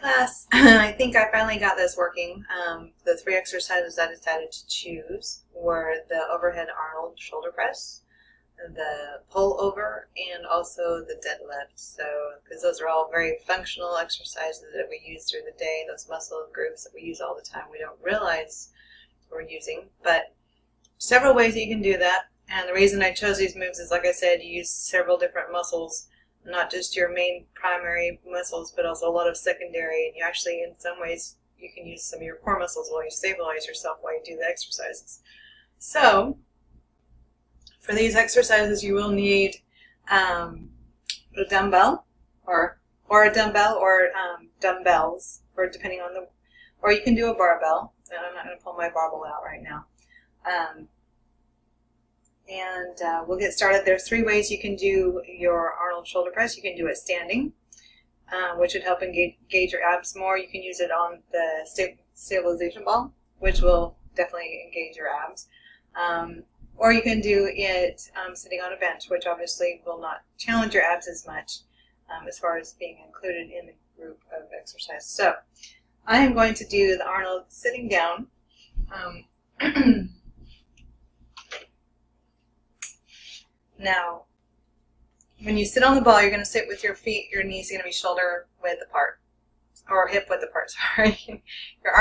class, I think I finally got this working. The 3 exercises I decided to choose were the overhead Arnold shoulder press, the pull over, and also the deadlift. So, because those are all very functional exercises that we use through the day, those muscle groups that we use all the time, we don't realize we're using. But several ways that you can do that. And the reason I chose these moves is, like I said, you use several different muscles, not just your main primary muscles, but also a lot of secondary. And you actually, in some ways, you can use some of your core muscles while you stabilize yourself while you do the exercises. So, for these exercises, you will need a dumbbell, or a dumbbell, or dumbbells, or depending on or you can do a barbell. And I'm not going to pull my barbell out right now. We'll get started. There's 3 ways you can do your Arnold shoulder press. You can do it standing, which would help engage your abs more. You can use it on the stabilization ball, which will definitely engage your abs. Or you can do it sitting on a bench, which obviously will not challenge your abs as much as far as being included in the group of exercise. So I am going to do the Arnold sitting down. Now, when you sit on the ball, you're going to sit with your feet, your knees are going to be shoulder width apart, or hip width apart, sorry. Your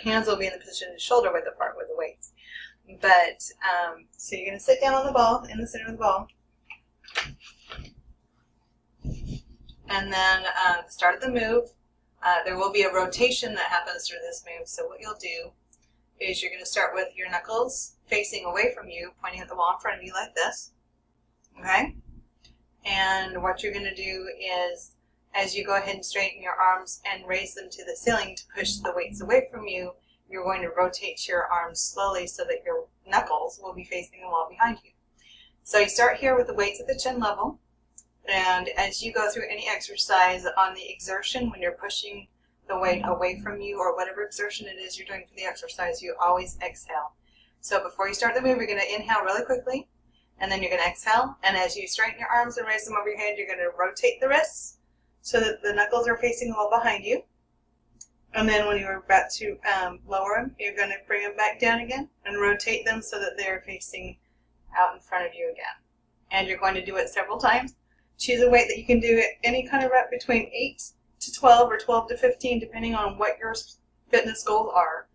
hands will be in the position to shoulder width apart with the weights. But, so you're going to sit down on the ball, in the center of the ball. And then, start of the move, there will be a rotation that happens through this move. So what you'll do is you're going to start with your knuckles facing away from you, pointing at the wall in front of you like this. Okay? And what you're going to do is, as you go ahead and straighten your arms and raise them to the ceiling to push the weights away from you, you're going to rotate your arms slowly so that your knuckles will be facing the wall behind you. So you start here with the weights at the chin level, and as you go through any exercise on the exertion, when you're pushing the weight away from you or whatever exertion it is you're doing for the exercise, you always exhale. So before you start the move, you're going to inhale really quickly, and then you're going to exhale. And as you straighten your arms and raise them over your head, you're going to rotate the wrists so that the knuckles are facing the wall behind you. And then when you're about to lower them, you're going to bring them back down again and rotate them so that they're facing out in front of you again. And you're going to do it several times. Choose a weight that you can do at any kind of rep between 8 to 12 or 12 to 15, depending on what your fitness goals are.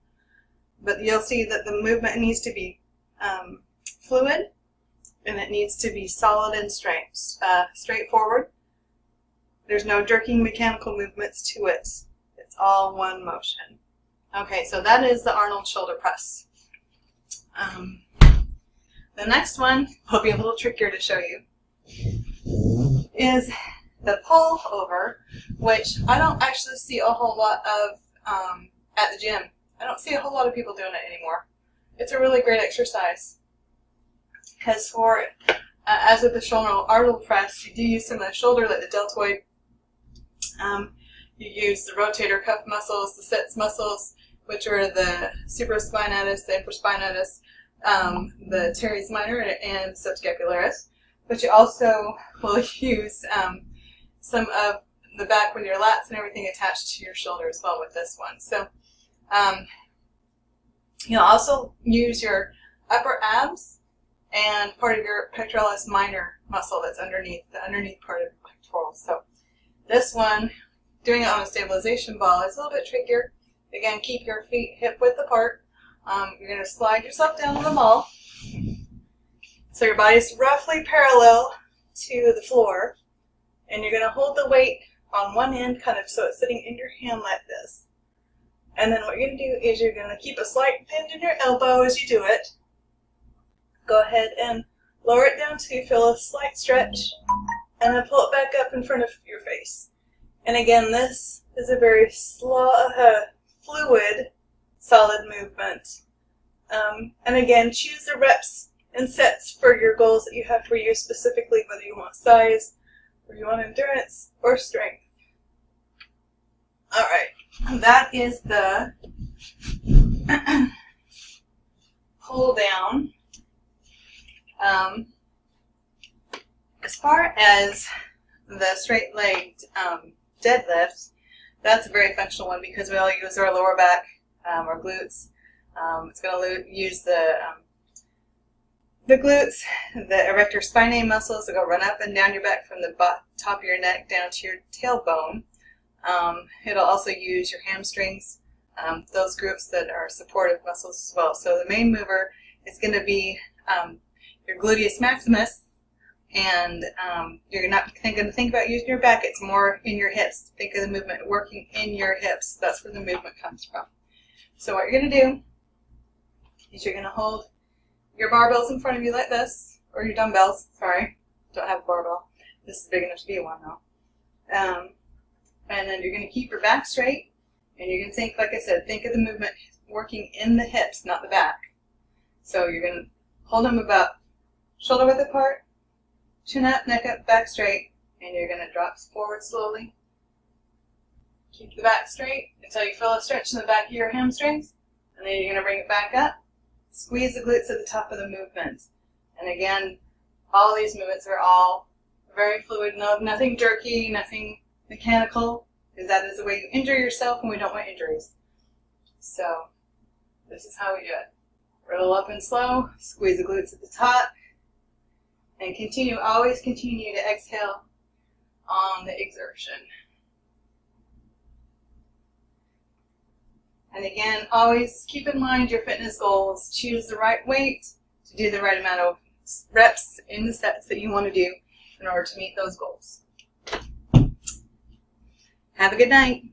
But you'll see that the movement needs to be fluid, and it needs to be solid and straightforward. There's no jerking mechanical movements to it. It's all one motion. Okay, so that is the Arnold shoulder press. The next one will be a little trickier to show you, is the pull over, which I don't actually see a whole lot of at the gym. I don't see a whole lot of people doing it anymore. It's a really great exercise. Because for, as with the shoulder Arnold press, you do use some of the shoulder, like the deltoid. You use the rotator cuff muscles, the sits muscles, which are the supraspinatus, the infraspinatus, the teres minor, and subscapularis. But you also will use some of the back with your lats and everything attached to your shoulder as well with this one. So you'll also use your upper abs and part of your pectoralis minor muscle that's underneath, the underneath part of the pectoral. So this one, doing it on a stabilization ball, is a little bit trickier. Again, keep your feet hip width apart. You're going to slide yourself down on the ball, so your body's roughly parallel to the floor, and you're going to hold the weight on one end, kind of so it's sitting in your hand like this. And then what you're going to do is you're going to keep a slight bend in your elbow as you do it. Go ahead and lower it down till you feel a slight stretch, and then pull it back up in front of your face. And again, this is a very slow, fluid, solid movement. And again, choose the reps and sets for your goals that you have for you specifically, whether you want size, or you want endurance, or strength. Alright, that is the pull down. As far as the straight-legged deadlifts, That's a very functional one because we all use our lower back, our glutes. It's going to use the glutes, the erector spinae muscles that go run up and down your back from the top of your neck down to your tailbone. It'll also use your hamstrings, those groups that are supportive muscles as well. So the main mover is going to be your gluteus maximus, and you're not going to think about using your back. It's more in your hips. Think of the movement working in your hips. That's where the movement comes from. So what you're going to do is you're going to hold your barbells in front of you like this, or your dumbbells. Sorry, don't have a barbell. This is big enough to be one though. And then you're going to keep your back straight, and you're going to think, like I said, think of the movement working in the hips, not the back. So you're going to hold them about shoulder width apart, chin up, neck up, back straight, and you're going to drop forward slowly. Keep the back straight until you feel a stretch in the back of your hamstrings, and then you're going to bring it back up. Squeeze the glutes at the top of the movement. And again, all these movements are all very fluid, nothing jerky, nothing mechanical, because that is the way you injure yourself, and we don't want injuries. So this is how we do it. Roll up and slow, squeeze the glutes at the top, and continue, always continue to exhale on the exertion. And again, always keep in mind your fitness goals. Choose the right weight to do the right amount of reps in the sets that you want to do in order to meet those goals. Have a good night.